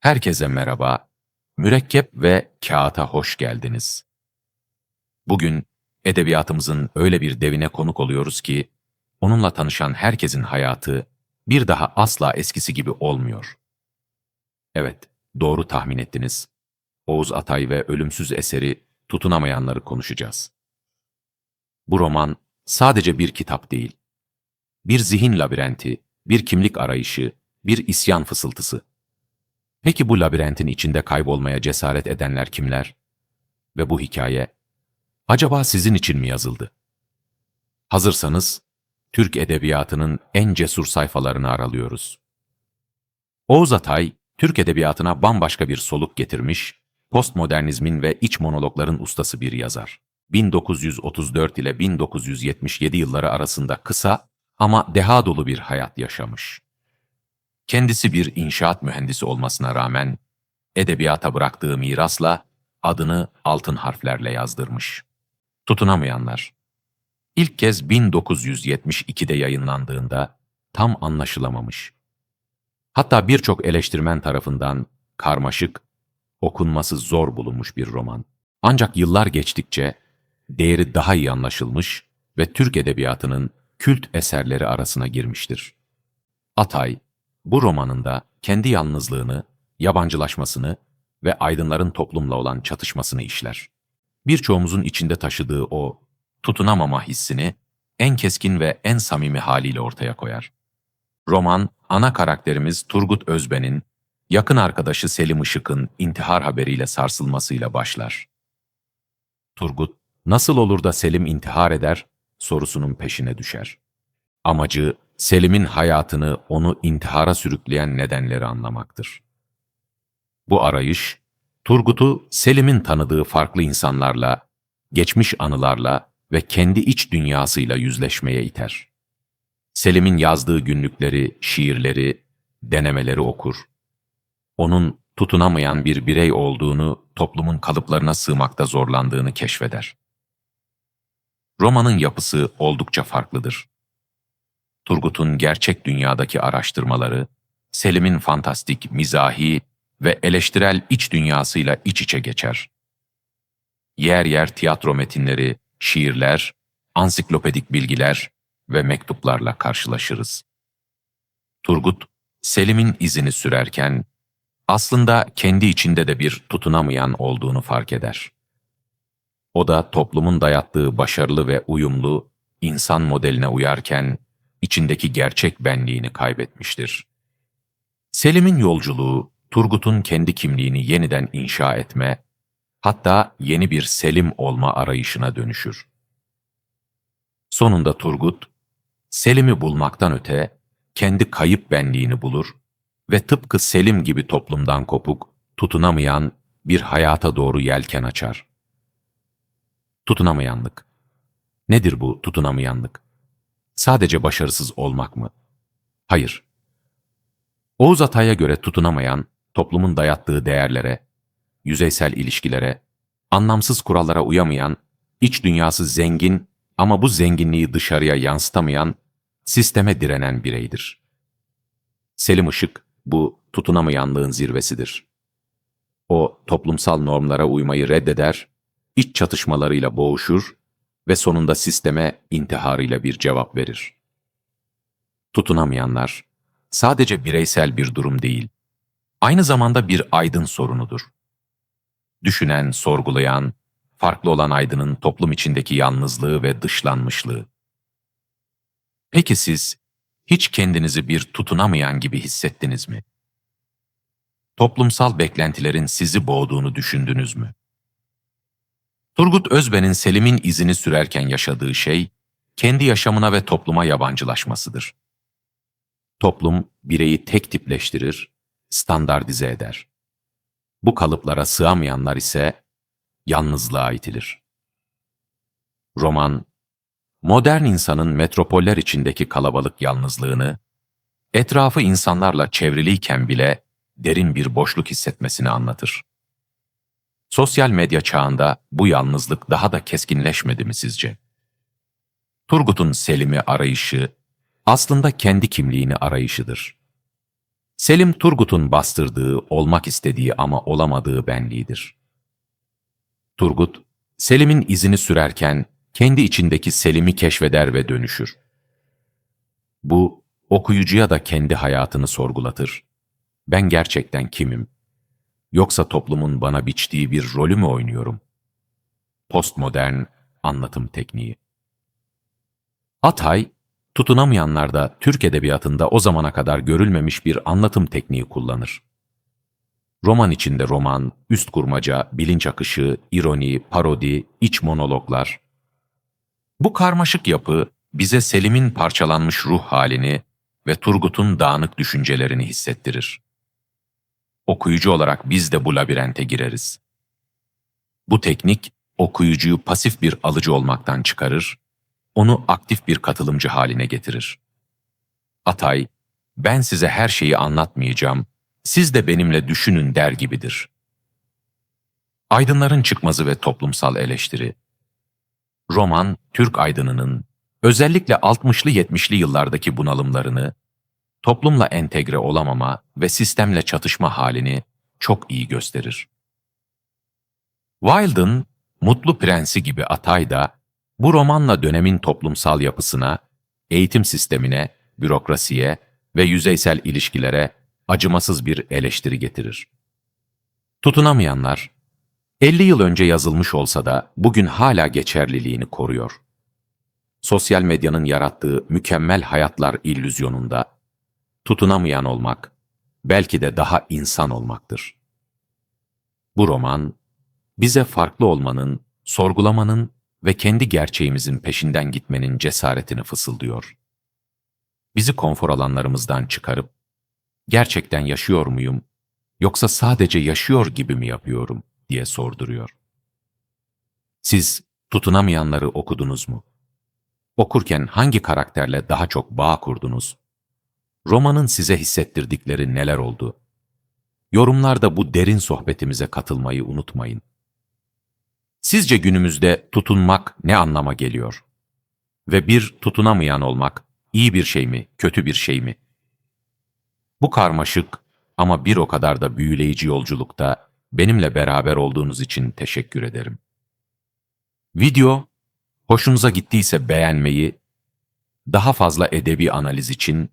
Herkese merhaba, mürekkep ve kağıta hoş geldiniz. Bugün edebiyatımızın öyle bir devine konuk oluyoruz ki, onunla tanışan herkesin hayatı bir daha asla eskisi gibi olmuyor. Evet, doğru tahmin ettiniz. Oğuz Atay ve ölümsüz eseri Tutunamayanları konuşacağız. Bu roman sadece bir kitap değil, bir zihin labirenti, bir kimlik arayışı, bir isyan fısıltısı. Peki bu labirentin içinde kaybolmaya cesaret edenler kimler? Ve bu hikaye acaba sizin için mi yazıldı? Hazırsanız, Türk edebiyatının en cesur sayfalarını aralıyoruz. Oğuz Atay, Türk edebiyatına bambaşka bir soluk getirmiş, postmodernizmin ve iç monologların ustası bir yazar. 1934 ile 1977 yılları arasında kısa ama deha dolu bir hayat yaşamış. Kendisi bir inşaat mühendisi olmasına rağmen, edebiyata bıraktığı mirasla adını altın harflerle yazdırmış. Tutunamayanlar. İlk kez 1972'de yayınlandığında tam anlaşılamamış. Hatta birçok eleştirmen tarafından karmaşık, okunması zor bulunmuş bir roman. Ancak yıllar geçtikçe değeri daha iyi anlaşılmış ve Türk edebiyatının kült eserleri arasına girmiştir. Atay, bu romanında kendi yalnızlığını, yabancılaşmasını ve aydınların toplumla olan çatışmasını işler. Birçoğumuzun içinde taşıdığı o tutunamama hissini en keskin ve en samimi haliyle ortaya koyar. Roman, ana karakterimiz Turgut Özben'in, yakın arkadaşı Selim Işık'ın intihar haberiyle sarsılmasıyla başlar. Turgut, nasıl olur da Selim intihar eder sorusunun peşine düşer. Amacı, Selim'in hayatını onu intihara sürükleyen nedenleri anlamaktır. Bu arayış, Turgut'u Selim'in tanıdığı farklı insanlarla, geçmiş anılarla ve kendi iç dünyasıyla yüzleşmeye iter. Selim'in yazdığı günlükleri, şiirleri, denemeleri okur. Onun tutunamayan bir birey olduğunu, toplumun kalıplarına sığmakta zorlandığını keşfeder. Romanın yapısı oldukça farklıdır. Turgut'un gerçek dünyadaki araştırmaları, Selim'in fantastik, mizahi ve eleştirel iç dünyasıyla iç içe geçer. Yer yer tiyatro metinleri, şiirler, ansiklopedik bilgiler ve mektuplarla karşılaşırız. Turgut, Selim'in izini sürerken, aslında kendi içinde de bir tutunamayan olduğunu fark eder. O da toplumun dayattığı başarılı ve uyumlu insan modeline uyarken, içindeki gerçek benliğini kaybetmiştir. Selim'in yolculuğu, Turgut'un kendi kimliğini yeniden inşa etme, hatta yeni bir Selim olma arayışına dönüşür. Sonunda Turgut, Selim'i bulmaktan öte, kendi kayıp benliğini bulur ve tıpkı Selim gibi toplumdan kopuk, tutunamayan bir hayata doğru yelken açar. Tutunamayanlık. Nedir bu tutunamayanlık? Sadece başarısız olmak mı? Hayır. Oğuz Atay'a göre tutunamayan, toplumun dayattığı değerlere, yüzeysel ilişkilere, anlamsız kurallara uyamayan, iç dünyası zengin ama bu zenginliği dışarıya yansıtamayan, sisteme direnen bireydir. Selim Işık, bu tutunamayanlığın zirvesidir. O, toplumsal normlara uymayı reddeder, iç çatışmalarıyla boğuşur ve sonunda sisteme intiharıyla bir cevap verir. Tutunamayanlar, sadece bireysel bir durum değil, aynı zamanda bir aydın sorunudur. Düşünen, sorgulayan, farklı olan aydının toplum içindeki yalnızlığı ve dışlanmışlığı. Peki siz, hiç kendinizi bir tutunamayan gibi hissettiniz mi? Toplumsal beklentilerin sizi boğduğunu düşündünüz mü? Turgut Özben'in Selim'in izini sürerken yaşadığı şey, kendi yaşamına ve topluma yabancılaşmasıdır. Toplum, bireyi tek tipleştirir, standartize eder. Bu kalıplara sığamayanlar ise yalnızlığa itilir. Roman, modern insanın metropoller içindeki kalabalık yalnızlığını, etrafı insanlarla çevriliyken bile derin bir boşluk hissetmesini anlatır. Sosyal medya çağında bu yalnızlık daha da keskinleşmedi mi sizce? Turgut'un Selim'i arayışı, aslında kendi kimliğini arayışıdır. Selim Turgut'un bastırdığı, olmak istediği ama olamadığı benliğidir. Turgut, Selim'in izini sürerken kendi içindeki Selim'i keşfeder ve dönüşür. Bu, okuyucuya da kendi hayatını sorgulatır. Ben gerçekten kimim? Yoksa toplumun bana biçtiği bir rolü mü oynuyorum? Postmodern anlatım tekniği. Atay, tutunamayanlarda Türk edebiyatında o zamana kadar görülmemiş bir anlatım tekniği kullanır. Roman içinde roman, üst kurmaca, bilinç akışı, ironi, parodi, iç monologlar. Bu karmaşık yapı bize Selim'in parçalanmış ruh halini ve Turgut'un dağınık düşüncelerini hissettirir. Okuyucu olarak biz de bu labirente gireriz. Bu teknik, okuyucuyu pasif bir alıcı olmaktan çıkarır, onu aktif bir katılımcı haline getirir. Atay, ben size her şeyi anlatmayacağım, siz de benimle düşünün der gibidir. Aydınların çıkmazı ve toplumsal eleştiri. Roman, Türk aydınının, özellikle 60'lı 70'li yıllardaki bunalımlarını, toplumla entegre olamama ve sistemle çatışma halini çok iyi gösterir. Wilde'ın Mutlu Prensi gibi Atay da bu romanla dönemin toplumsal yapısına, eğitim sistemine, bürokrasiye ve yüzeysel ilişkilere acımasız bir eleştiri getirir. Tutunamayanlar, 50 yıl önce yazılmış olsa da bugün hala geçerliliğini koruyor. Sosyal medyanın yarattığı mükemmel hayatlar illüzyonunda tutunamayan olmak belki de daha insan olmaktır. Bu roman bize farklı olmanın, sorgulamanın ve kendi gerçeğimizin peşinden gitmenin cesaretini fısıldıyor. Bizi konfor alanlarımızdan çıkarıp gerçekten yaşıyor muyum yoksa sadece yaşıyor gibi mi yapıyorum diye sorduruyor. Siz tutunamayanları okudunuz mu? Okurken hangi karakterle daha çok bağ kurdunuz? Romanın size hissettirdikleri neler oldu? Yorumlarda bu derin sohbetimize katılmayı unutmayın. Sizce günümüzde tutunmak ne anlama geliyor? Ve bir tutunamayan olmak iyi bir şey mi, kötü bir şey mi? Bu karmaşık ama bir o kadar da büyüleyici yolculukta benimle beraber olduğunuz için teşekkür ederim. Video hoşunuza gittiyse beğenmeyi, daha fazla edebi analiz için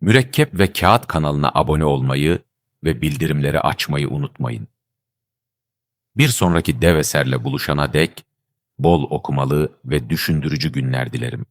Mürekkep ve Kağıt kanalına abone olmayı ve bildirimleri açmayı unutmayın. Bir sonraki dev eserle buluşana dek bol okumalı ve düşündürücü günler dilerim.